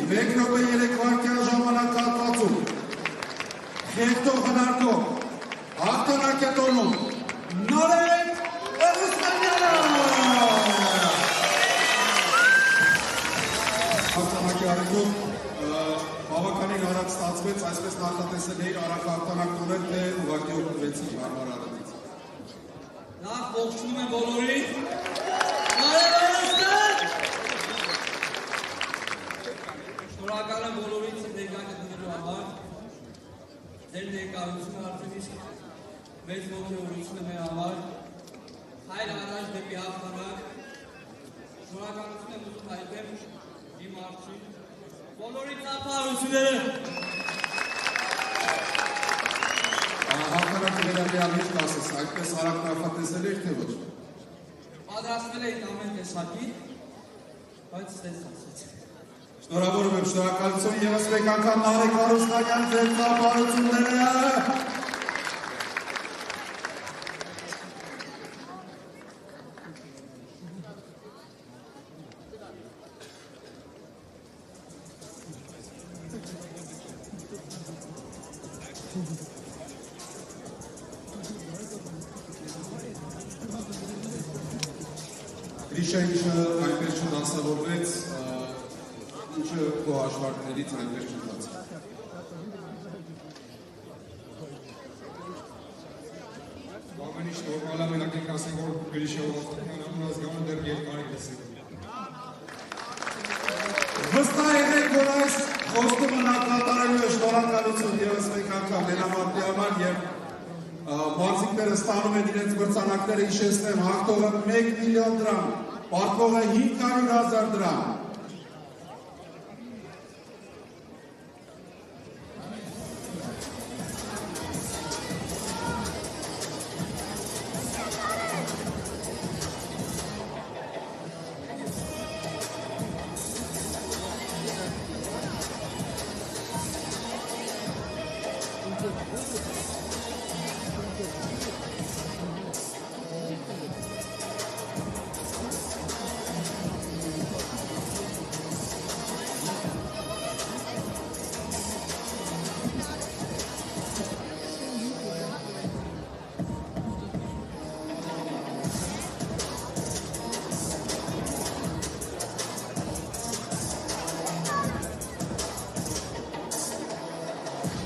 1 րոպե 3 վայրկյան ժամանակ հատվածում խեղդող հնարքով հաղթանակ է տոնում Նարեկ Էրուսմանյանը։ Հաղթանակի առիթով բավականին արագ ստացվեց, այսպես նախատեսել էի արագ հաղթանակ տոնել, թե ուղղակի օգտվեցի հարմար առիթից։ Նախ ողջունում եմ բոլորին։ Բարևարություն։ Շնորհակալ եմ բոլորին ներկա գտնվելու համար։ Ձեր ներկայությունը արդեն իսկ մեծ ողջունություն է մեր համար։ Հայր առաջ դեպի հաղթանակ։ Շնորհակալություն եմ ուզում հայտնել իմ արժին բոլորի ծափահարությունները։ Հաղթանակը վերաբերյալ ինչ կասես, այդպես արագ նախատեսել եք, թե ոչ։ Պատրաստվել էինք ամեն տեսակի, բայց ստենց ասեց։ Շնորհավորում եմ, շնորհակալություն ևս մեկ անգամ Նարեկ Էրուսմանյան ձեր ծափահարությունները։ Գրիշայինը այնպես չդասավորվեց, ինչը քո հաշվարկներից այնպես չդասավ։ Ամեն ինչ նորմալ է, մենակ ենք ասենք, որ Գրիշայով ազգանուն դեռ երկար է լսել։ Վստահ եղեք, որ այս խոստումը նա կատարելու է, շնորհակալություն ևս մեկ անգամ Լենամարտի համար և մարզիկները ստանում են իրենց մրցանակները, հիշեցնեմ, հաղթողը 1 միլիոն դրամ, պարտվողը 500,000 դրամ։